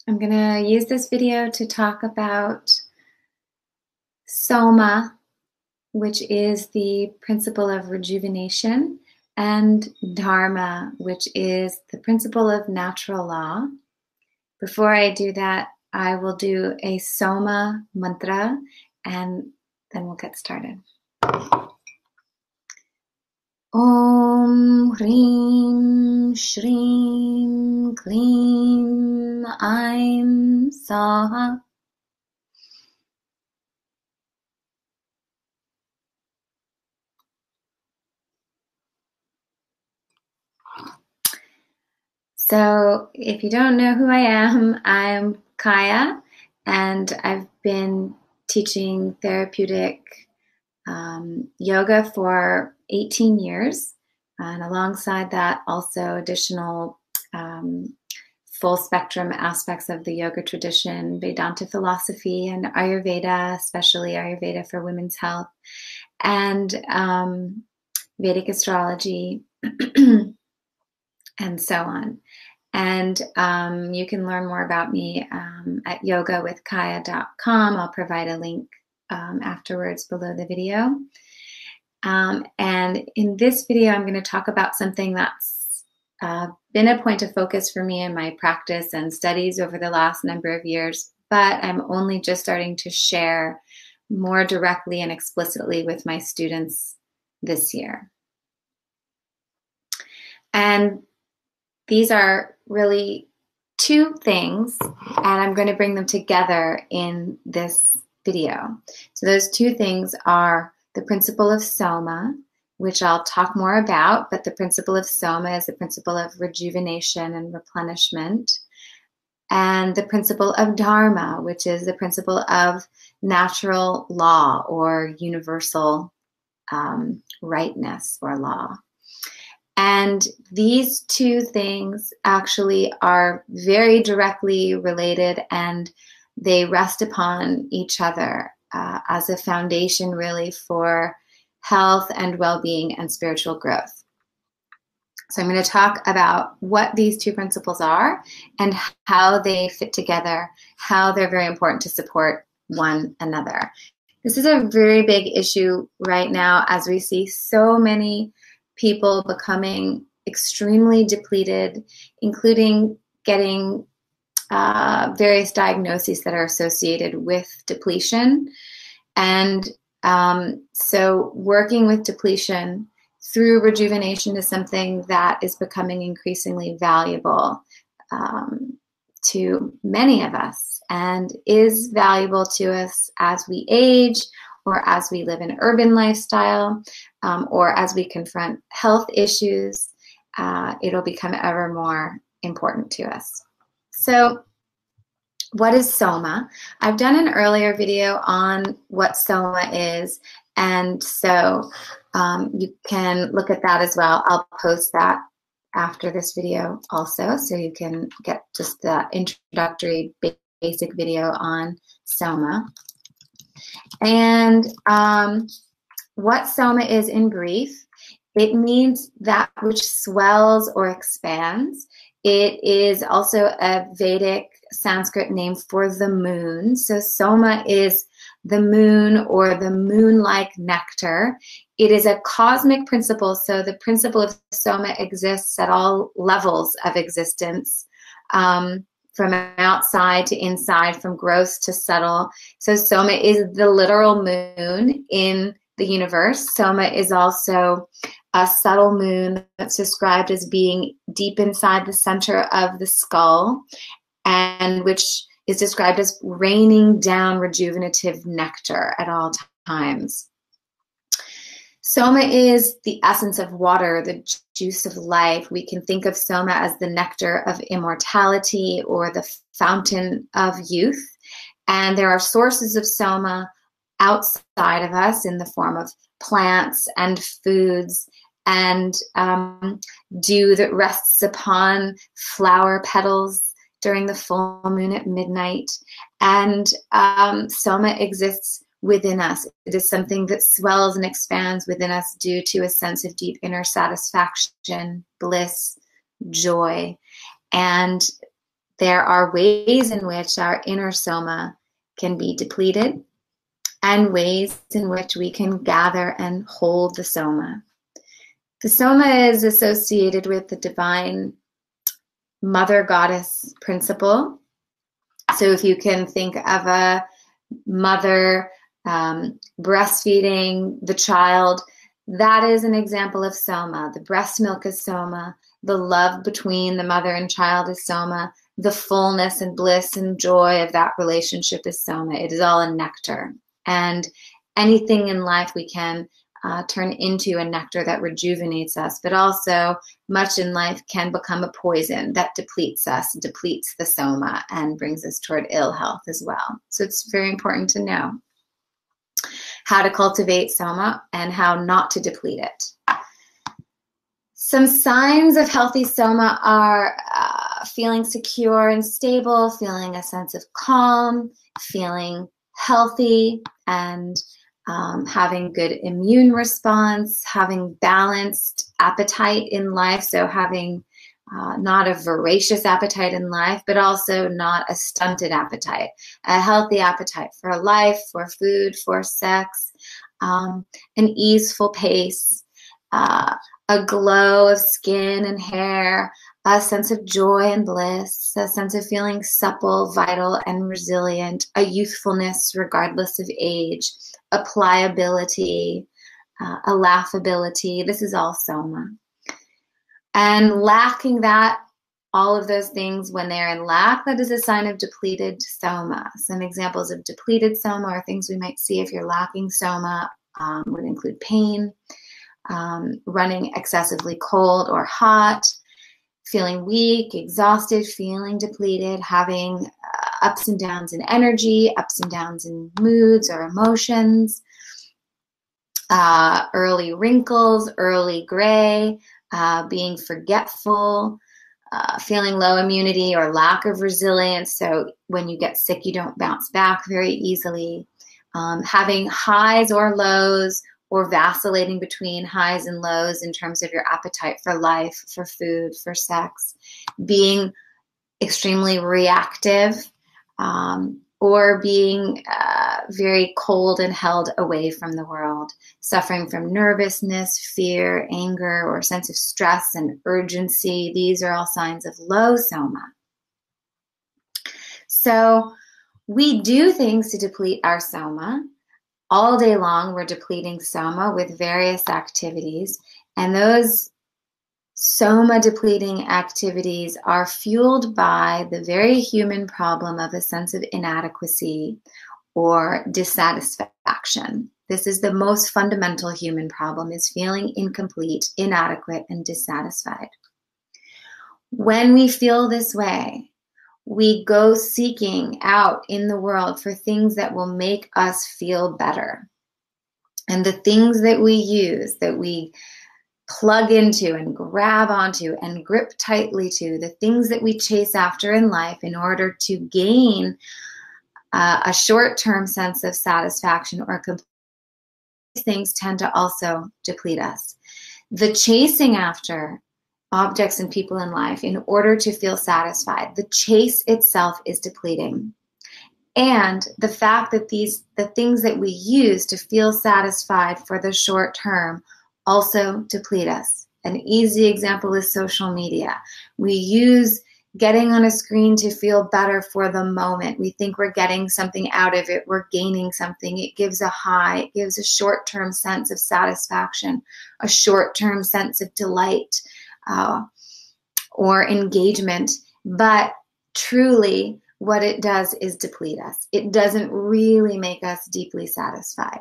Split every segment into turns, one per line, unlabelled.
I'm going to use this video to talk about Soma, which is the principle of rejuvenation, and Dharma, which is the principle of natural law. Before I do that, I will do a Soma mantra, and then we'll get started. Om Hrim Shrim Klim Aim Saha. So if you don't know who I am, I'm Kaya, and I've been teaching therapeutic yoga for 18 years, and alongside that also additional full spectrum aspects of the yoga tradition, Vedanta philosophy, and Ayurveda, especially Ayurveda for women's health, and Vedic astrology, and so on. And you can learn more about me at yogawithkaya.com. I'll provide a link afterwards below the video. And in this video, I'm going to talk about something that's been a point of focus for me in my practice and studies over the last number of years, but I'm only just starting to share more directly and explicitly with my students this year. And these are really two things, and I'm going to bring them together in this video. So those two things are the principle of Soma, which I'll talk more about, but the principle of Soma is the principle of rejuvenation and replenishment, and the principle of Dharma, which is the principle of natural law or universal rightness or law. And these two things actually are very directly related, and they rest upon each other as a foundation really for health and well-being and spiritual growth. So I'm going to talk about what these two principles are and how they fit together, how they're very important to support one another. This is a very big issue right now as we see so many people becoming extremely depleted, including getting various diagnoses that are associated with depletion. And so working with depletion through rejuvenation is something that is becoming increasingly valuable to many of us, and is valuable to us as we age, or as we live an urban lifestyle, or as we confront health issues. It'll become ever more important to us. So what is Soma? I've done an earlier video on what Soma is, and so you can look at that as well. I'll post that after this video also, so you can get just the introductory basic video on Soma. And what Soma is in brief, it means that which swells or expands. It is also a Vedic Sanskrit name for the moon. So Soma is the moon or the moon-like nectar. It is a cosmic principle, so the principle of Soma exists at all levels of existence, from outside to inside, from gross to subtle. So Soma is the literal moon in the universe. Soma is also a subtle moon that's described as being deep inside the center of the skull, and which is described as raining down rejuvenative nectar at all times. Soma is the essence of water, the juice of life. We can think of Soma as the nectar of immortality or the fountain of youth. And there are sources of Soma outside of us in the form of plants and foods, and dew that rests upon flower petals during the full moon at midnight. And Soma exists within us. It is something that swells and expands within us due to a sense of deep inner satisfaction, bliss, joy. And there are ways in which our inner soma can be depleted and ways in which we can gather and hold the soma. The soma is associated with the divine mother goddess principle. So if you can think of a mother breastfeeding the child, that is an example of soma. The breast milk is soma. The love between the mother and child is soma. The fullness and bliss and joy of that relationship is soma. It is all a nectar. And anything in life we can turn into a nectar that rejuvenates us, but also much in life can become a poison that depletes us, depletes the soma, and brings us toward ill health as well. So it's very important to know how to cultivate soma and how not to deplete it. Some signs of healthy soma are feeling secure and stable, feeling a sense of calm, feeling healthy, and having good immune response, having balanced appetite in life, so having not a voracious appetite in life, but also not a stunted appetite, a healthy appetite for life, for food, for sex, an easeful pace, a glow of skin and hair, a sense of joy and bliss, a sense of feeling supple, vital, and resilient, a youthfulness regardless of age, a pliability, a laughability. This is all soma. And lacking that, all of those things, when they're in lack, that is a sign of depleted soma. Some examples of depleted soma or things we might see if you're lacking soma would include pain, running excessively cold or hot, feeling weak, exhausted, feeling depleted, having ups and downs in energy, ups and downs in moods or emotions, early wrinkles, early gray, being forgetful, feeling low immunity or lack of resilience. So when you get sick, you don't bounce back very easily. Having highs or lows, or vacillating between highs and lows in terms of your appetite for life, for food, for sex, being extremely reactive, or being very cold and held away from the world, suffering from nervousness, fear, anger, or sense of stress and urgency. These are all signs of low soma. So we do things to deplete our soma. All day long, we're depleting soma with various activities, and those soma depleting activities are fueled by the very human problem of a sense of inadequacy or dissatisfaction. This is the most fundamental human problem, is feeling incomplete, inadequate, and dissatisfied. When we feel this way, we go seeking out in the world for things that will make us feel better. And the things that we use, that we plug into and grab onto and grip tightly to, the things that we chase after in life in order to gain a short-term sense of satisfaction or complete, these things tend to also deplete us. The chasing after objects and people in life in order to feel satisfied, the chase itself is depleting. And the fact that the things that we use to feel satisfied for the short term also deplete us. An easy example is social media. We use getting on a screen to feel better for the moment. We think we're getting something out of it. We're gaining something. It gives a high. It gives a short-term sense of satisfaction, a short-term sense of delight, or engagement, but truly what it does is deplete us. It doesn't really make us deeply satisfied.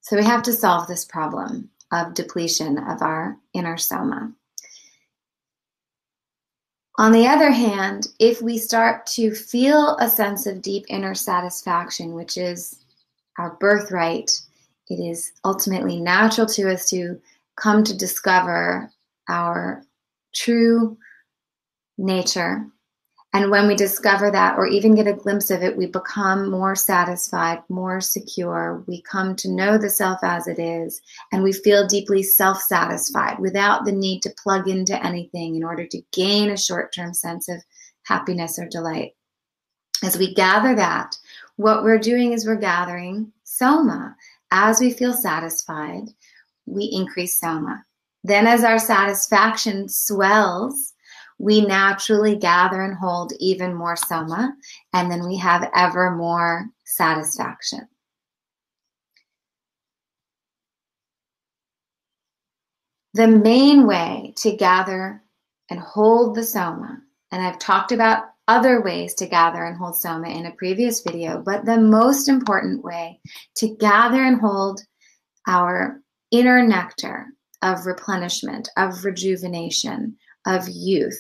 So we have to solve this problem of depletion of our inner soma. On the other hand, if we start to feel a sense of deep inner satisfaction, which is our birthright, it is ultimately natural to us to come to discover our true nature And when we discover that, or even get a glimpse of it, we become more satisfied, more secure. We come to know the self as it is, and we feel deeply self-satisfied without the need to plug into anything in order to gain a short-term sense of happiness or delight. As we gather that, what we're doing is we're gathering Soma. As we feel satisfied, we increase Soma. Then as our satisfaction swells, we naturally gather and hold even more Soma, and then we have ever more satisfaction. The main way to gather and hold the Soma, and I've talked about other ways to gather and hold Soma in a previous video, but the most important way to gather and hold our inner nectar of replenishment, of rejuvenation, of youth,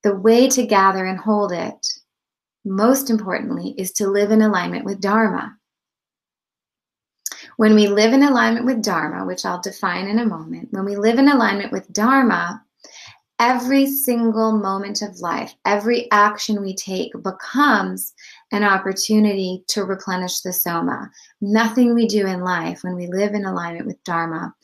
the way to gather and hold it, most importantly, is to live in alignment with Dharma. When we live in alignment with Dharma, which I'll define in a moment, when we live in alignment with Dharma, every single moment of life, every action we take becomes an opportunity to replenish the Soma. Nothing we do in life, when we live in alignment with Dharma,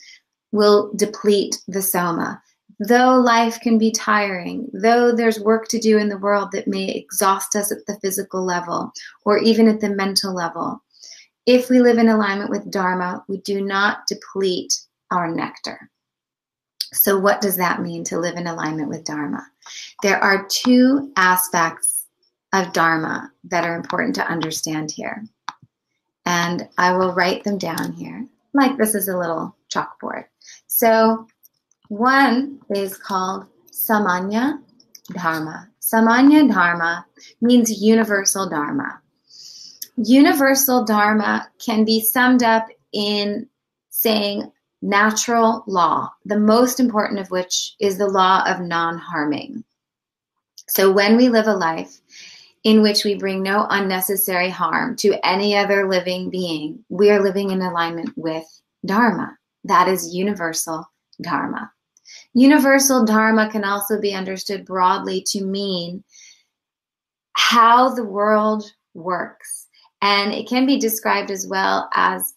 will deplete the Soma. Though life can be tiring, though there's work to do in the world that may exhaust us at the physical level or even at the mental level, if we live in alignment with Dharma, we do not deplete our nectar. So what does that mean to live in alignment with Dharma? There are two aspects of Dharma that are important to understand here. And I will write them down here, like this is a little chalkboard. So one is called Samānya Dharma. Samānya Dharma means universal Dharma. Universal Dharma can be summed up in saying natural law, the most important of which is the law of non-harming. So when we live a life in which we bring no unnecessary harm to any other living being, we are living in alignment with Dharma. That is universal Dharma. Universal Dharma can also be understood broadly to mean how the world works. And it can be described as well as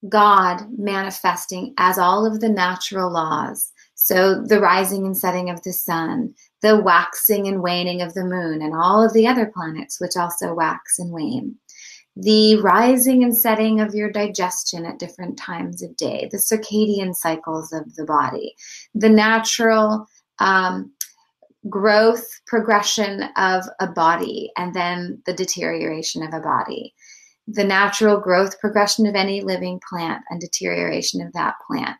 God manifesting as all of the natural laws. So the rising and setting of the sun, the waxing and waning of the moon, and all of the other planets which also wax and wane. The rising and setting of your digestion at different times of day, the circadian cycles of the body, the natural growth progression of a body, and then the deterioration of a body. The natural growth progression of any living plant and deterioration of that plant.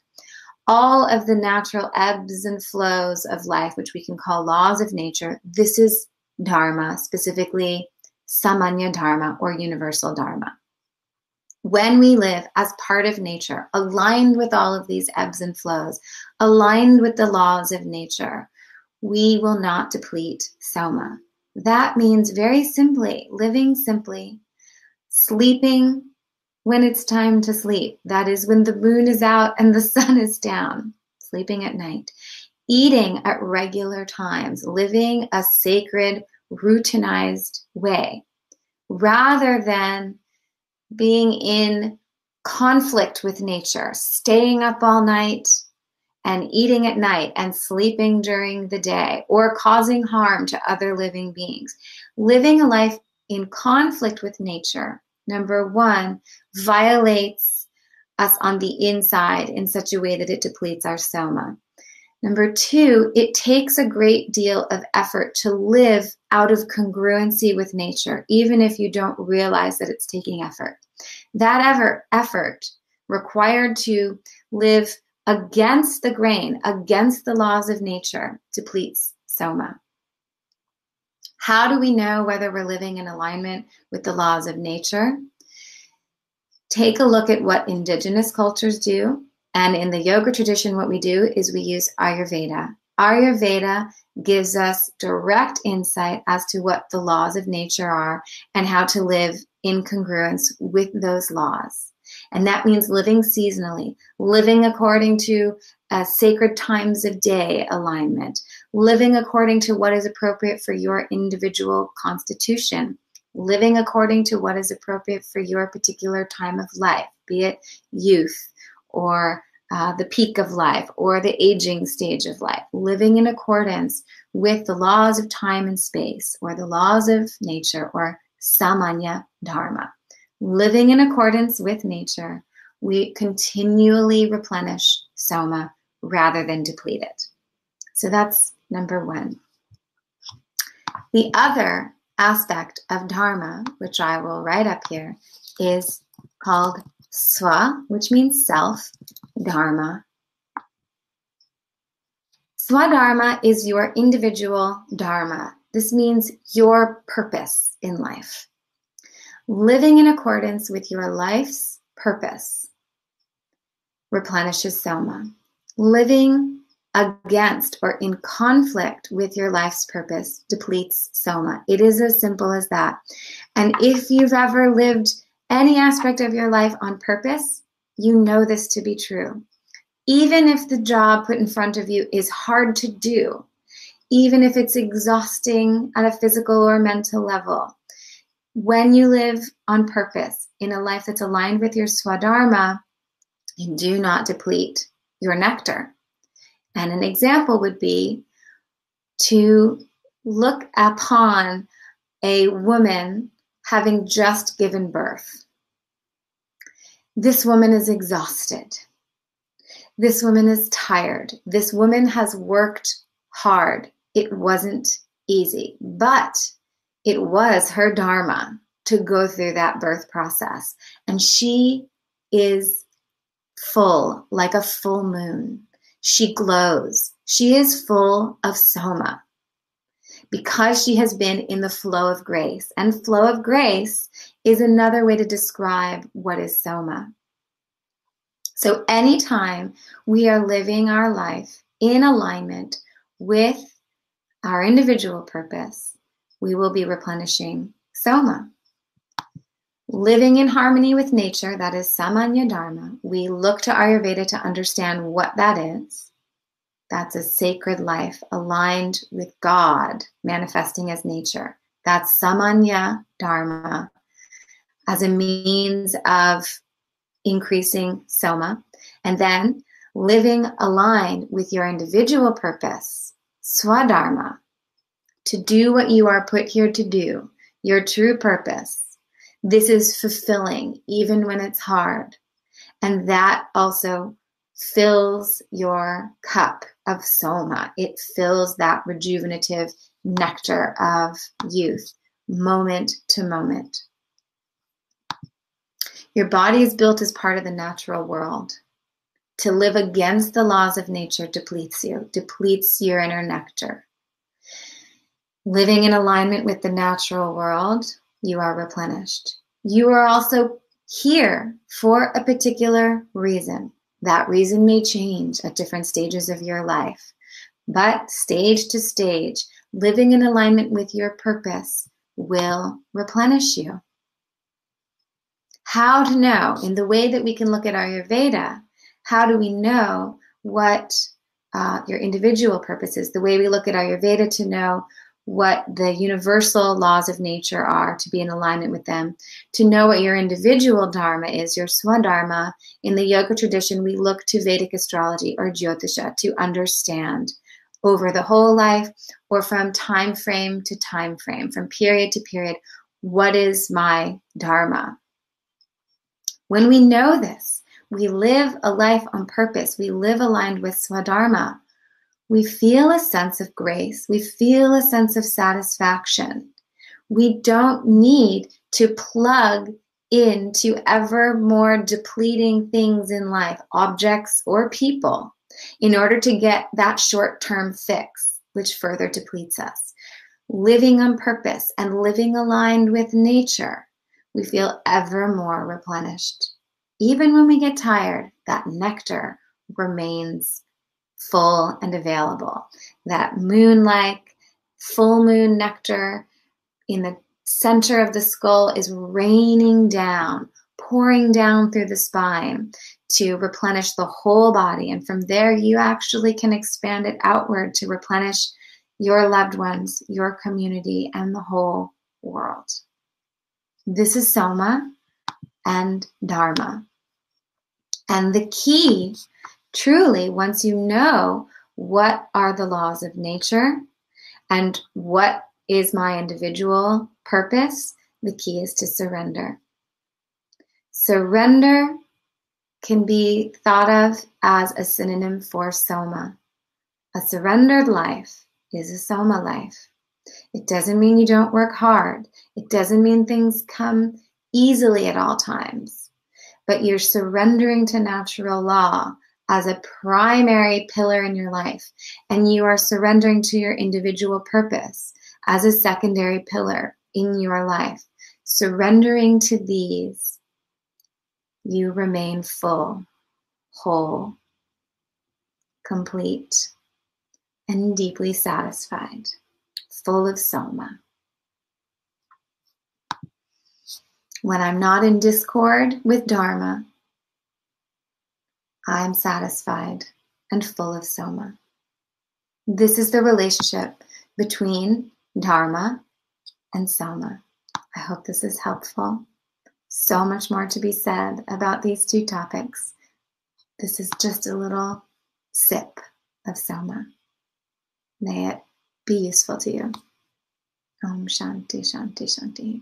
All of the natural ebbs and flows of life, which we can call laws of nature, this is Dharma, specifically Samānya Dharma or universal Dharma. When we live as part of nature, aligned with all of these ebbs and flows, aligned with the laws of nature, we will not deplete Soma. That means very simply, living simply, sleeping when it's time to sleep. That is when the moon is out and the sun is down, sleeping at night. Eating at regular times, living a sacred, routinized way, rather than being in conflict with nature, staying up all night and eating at night and sleeping during the day, or causing harm to other living beings. Living a life in conflict with nature, number one, violates us on the inside in such a way that it depletes our Soma. Number two, it takes a great deal of effort to live out of congruency with nature, even if you don't realize that it's taking effort. That effort required to live against the grain, against the laws of nature, depletes Soma. How do we know whether we're living in alignment with the laws of nature? Take a look at what indigenous cultures do. And in the yoga tradition, what we do is we use Ayurveda. Ayurveda gives us direct insight as to what the laws of nature are and how to live in congruence with those laws. And that means living seasonally, living according to sacred times of day alignment, living according to what is appropriate for your individual constitution, living according to what is appropriate for your particular time of life, be it youth or the peak of life or the aging stage of life, living in accordance with the laws of time and space or the laws of nature or Samānya Dharma. Living in accordance with nature, we continually replenish Soma rather than deplete it. So that's number one. The other aspect of Dharma, which I will write up here, is called Sva, which means self, Dharma. Sva Dharma is your individual Dharma. This means your purpose in life. Living in accordance with your life's purpose replenishes Soma. Living against or in conflict with your life's purpose depletes Soma. It is as simple as that. And if you've ever lived any aspect of your life on purpose, you know this to be true. Even if the job put in front of you is hard to do, even if it's exhausting at a physical or mental level, when you live on purpose in a life that's aligned with your Sva Dharma, you do not deplete your nectar. And an example would be to look upon a woman having just given birth. This woman is exhausted. This woman is tired. This woman has worked hard. It wasn't easy, but it was her Dharma to go through that birth process. And she is full, like a full moon. She glows. She is full of Soma because she has been in the flow of grace. And flow of grace is another way to describe what is Soma. So anytime we are living our life in alignment with our individual purpose, we will be replenishing Soma. Living in harmony with nature, that is Samānya Dharma. We look to Ayurveda to understand what that is. That's a sacred life aligned with God, manifesting as nature. That's Samānya Dharma as a means of increasing Soma. And then living aligned with your individual purpose, Sva Dharma, to do what you are put here to do, your true purpose. This is fulfilling even when it's hard. And that also fills your cup of Soma. It fills that rejuvenative nectar of youth, moment to moment. Your body is built as part of the natural world. To live against the laws of nature depletes you, depletes your inner nectar. Living in alignment with the natural world, you are replenished. You are also here for a particular reason. That reason may change at different stages of your life. But stage to stage, living in alignment with your purpose will replenish you. How to know? In the way that we can look at Ayurveda, how do we know what your individual purpose is? The way we look at Ayurveda to know what the universal laws of nature are, to be in alignment with them, to know what your individual Dharma is, your Sva Dharma. In the yoga tradition, we look to Vedic astrology or Jyotisha to understand over the whole life or from time frame to time frame, from period to period, what is my Dharma? When we know this, we live a life on purpose, we live aligned with Sva Dharma, we feel a sense of grace, we feel a sense of satisfaction. We don't need to plug into ever more depleting things in life, objects or people, in order to get that short-term fix, which further depletes us. Living on purpose and living aligned with nature, we feel ever more replenished. Even when we get tired, that nectar remains full and available. That moon-like, full moon nectar in the center of the skull is raining down, pouring down through the spine to replenish the whole body. And from there, you actually can expand it outward to replenish your loved ones, your community, and the whole world. This is Soma and Dharma. And the key, truly, once you know what are the laws of nature and what is my individual purpose, the key is to surrender. Surrender can be thought of as a synonym for Soma. A surrendered life is a Soma life. It doesn't mean you don't work hard. It doesn't mean things come easily at all times. But you're surrendering to natural law as a primary pillar in your life. And you are surrendering to your individual purpose as a secondary pillar in your life. Surrendering to these, you remain full, whole, complete, and deeply satisfied, full of Soma. When I'm not in discord with Dharma, I'm satisfied and full of Soma. This is the relationship between Dharma and Soma. I hope this is helpful. So much more to be said about these two topics. This is just a little sip of Soma. May it be useful to you. Om Shanti, Shanti, Shanti.